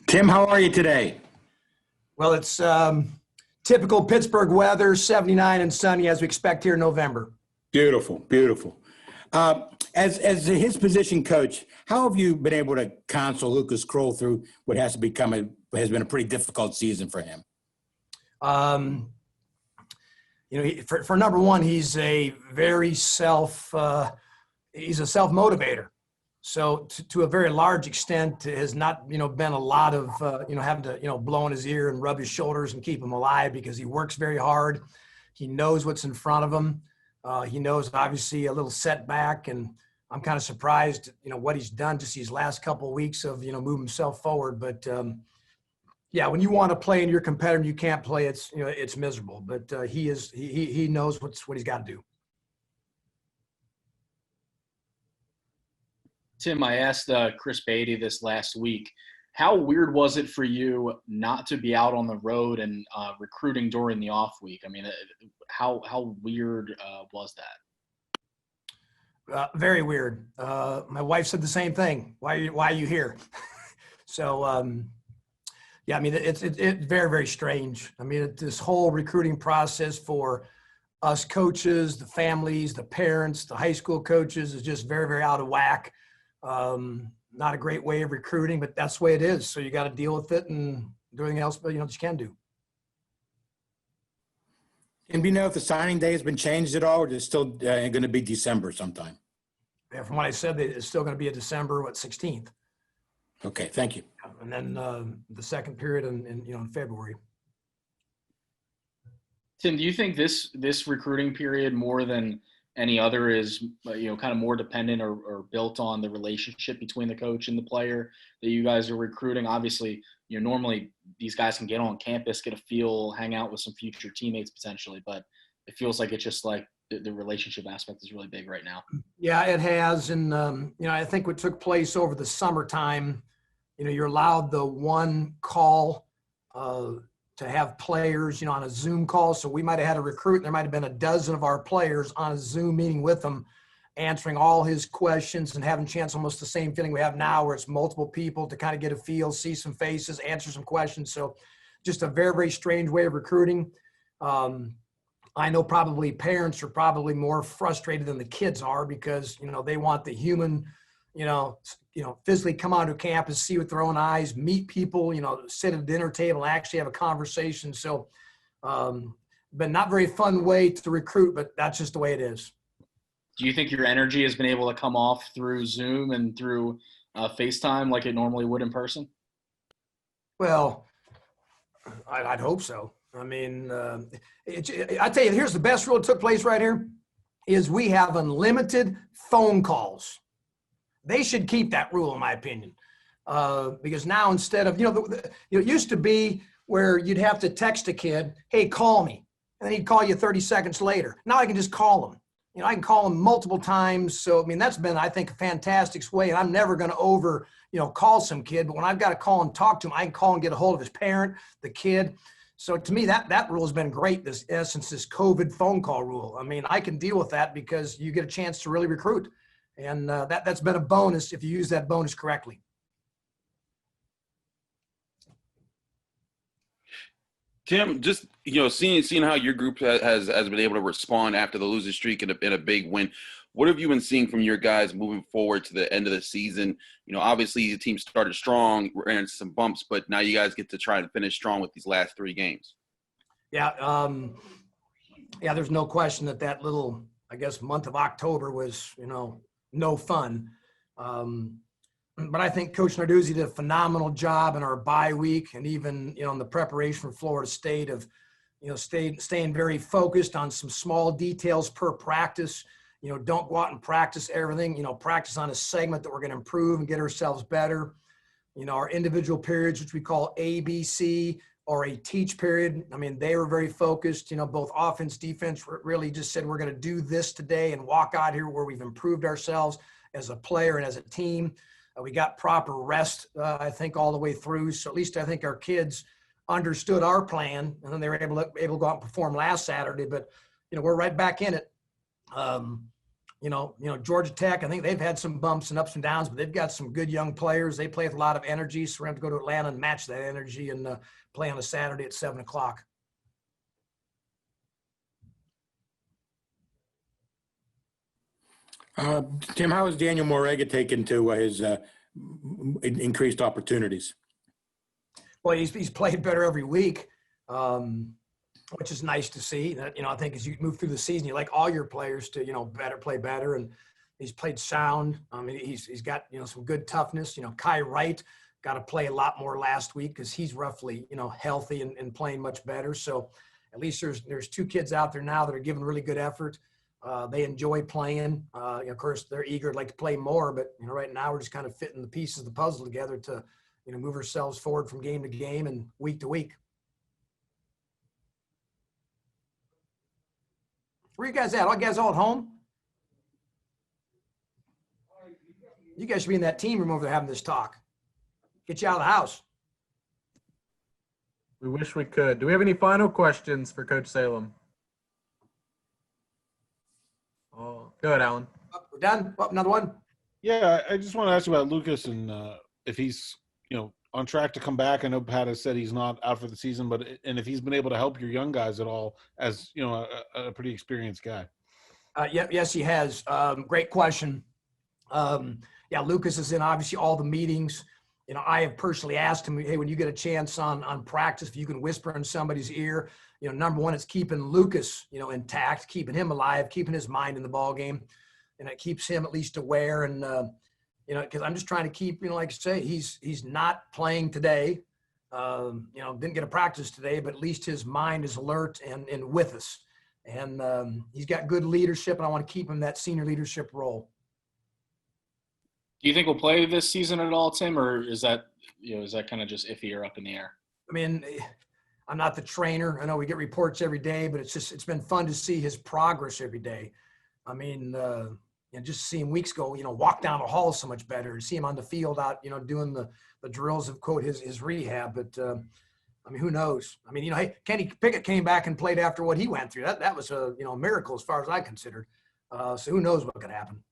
Tim, how are you today? Well, it's typical Pittsburgh weather, 79 and sunny as we expect here in November. Beautiful, beautiful. As his position coach, how have you been able to counsel Lucas Kroll through what has been a pretty difficult season for him? For number one, he's a very he's a self-motivator. So to a very large extent, has not, been a lot of, having to, blow in his ear and rub his shoulders and keep him alive because he works very hard. He knows what's in front of him. He knows obviously a little setback, and I'm kind of surprised, what he's done just these last couple of weeks of, moving himself forward. But yeah, when you want to play and you're competitive and you can't play, it's miserable. But he knows what he's got to do. Tim, I asked Chris Beatty this last week, how weird was it for you not to be out on the road and recruiting during the off week? I mean, how weird was that? Very weird. My wife said the same thing. Why are you here? So, yeah, I mean, it's very, very strange. I mean, this whole recruiting process for us coaches, the families, the parents, the high school coaches is just very, very out of whack. Not a great way of recruiting, but that's the way it is. So you got to deal with it and do everything else, but that you can do. And do you know if the signing day has been changed at all, or is it still going to be December sometime? Yeah, from what I said, it's still going to be a December 16th. Okay, thank you. And then the second period in February. Tim, do you think this recruiting period more than any other is, kind of more dependent or built on the relationship between the coach and the player that you guys are recruiting? Obviously, normally these guys can get on campus, get a feel, hang out with some future teammates potentially, but it feels like it's just like the relationship aspect is really big right now. Yeah, it has. And, I think what took place over the summertime, you're allowed the one call to have players, on a Zoom call. So we might have had a recruit, and there might have been a dozen of our players on a Zoom meeting with him, answering all his questions and having a chance, almost the same feeling we have now where it's multiple people to kind of get a feel, see some faces, answer some questions. So just a very, very strange way of recruiting. I know probably parents are probably more frustrated than the kids are because, they want the human, physically come onto campus, see with their own eyes, meet people, sit at a dinner table, and actually have a conversation. So, but not very fun way to recruit, but that's just the way it is. Do you think your energy has been able to come off through Zoom and through FaceTime like it normally would in person? Well, I'd hope so. I mean, I tell you, here's the best rule that took place right here is we have unlimited phone calls. They should keep that rule, in my opinion, because now instead of, it used to be where you'd have to text a kid, hey, call me. And then he'd call you 30 seconds later. Now I can just call him. I can call him multiple times. So, I mean, that's been, I think, a fantastic way. And I'm never going to call some kid. But when I've got to call and talk to him, I can call and get a hold of his parent, the kid. So to me, that rule has been great since this COVID phone call rule. I mean, I can deal with that because you get a chance to really recruit. And that's been a bonus if you use that bonus correctly. Tim, just seeing how your group has been able to respond after the losing streak in a big win, what have you been seeing from your guys moving forward to the end of the season? Obviously the team started strong, ran into some bumps, but now you guys get to try and finish strong with these last 3 games. Yeah, there's no question that little, I guess, month of October was, no fun. But I think Coach Narduzzi did a phenomenal job in our bye week and even, in the preparation for Florida State of, staying very focused on some small details per practice. Don't go out and practice everything, practice on a segment that we're going to improve and get ourselves better. Our individual periods, which we call ABC or a teach period. I mean, they were very focused, both offense, defense, really just said, we're going to do this today and walk out here where we've improved ourselves as a player and as a team. We got proper rest, I think, all the way through. So at least I think our kids understood our plan, and then they were able to go out and perform last Saturday. But, we're right back in it. Georgia Tech, I think they've had some bumps and ups and downs, but they've got some good young players. They play with a lot of energy. So we're going to have to go to Atlanta and match that energy and play on a Saturday at 7:00. Tim, how has Daniel Morega taken to his increased opportunities? Well, he's played better every week, which is nice to see. I think as you move through the season, you like all your players to, play better. And he's played sound. I mean, he's got, some good toughness. Kai Wright got to play a lot more last week because he's roughly, healthy and playing much better. So at least there's 2 kids out there now that are giving really good effort. They enjoy playing. Of course, they're eager to play more, but right now we're just kind of fitting the pieces of the puzzle together to move ourselves forward from game to game and week to week. Where you guys at? All you guys all at home? You guys should be in that team room over there having this talk. Get you out of the house. We wish we could. Do we have any final questions for Coach Salem? Oh, go ahead, Alan. We're done. Oh, another one. Yeah, I just want to ask you about Lucas and if he's, on track to come back. I know Pat has said he's not out for the season, and if he's been able to help your young guys at all as, a pretty experienced guy. Yes, he has. Great question. Lucas is in obviously all the meetings. I have personally asked him, hey, when you get a chance on practice, if you can whisper in somebody's ear, number one, it's keeping Lucas, intact, keeping him alive, keeping his mind in the ball game. And it keeps him at least aware. And, because I'm just trying to keep, like I say, he's not playing today. Didn't get a practice today, but at least his mind is alert and with us. And he's got good leadership, and I want to keep him that senior leadership role. Do you think we'll play this season at all, Tim, or is that kind of just iffy or up in the air? I mean, I'm not the trainer. I know we get reports every day, but it's been fun to see his progress every day. I mean, just see him weeks ago, walk down the hall so much better, see him on the field out, doing the drills of, quote, his rehab. But, I mean, who knows? I mean, hey, Kenny Pickett came back and played after what he went through. That was a, miracle as far as I considered. So who knows what could happen.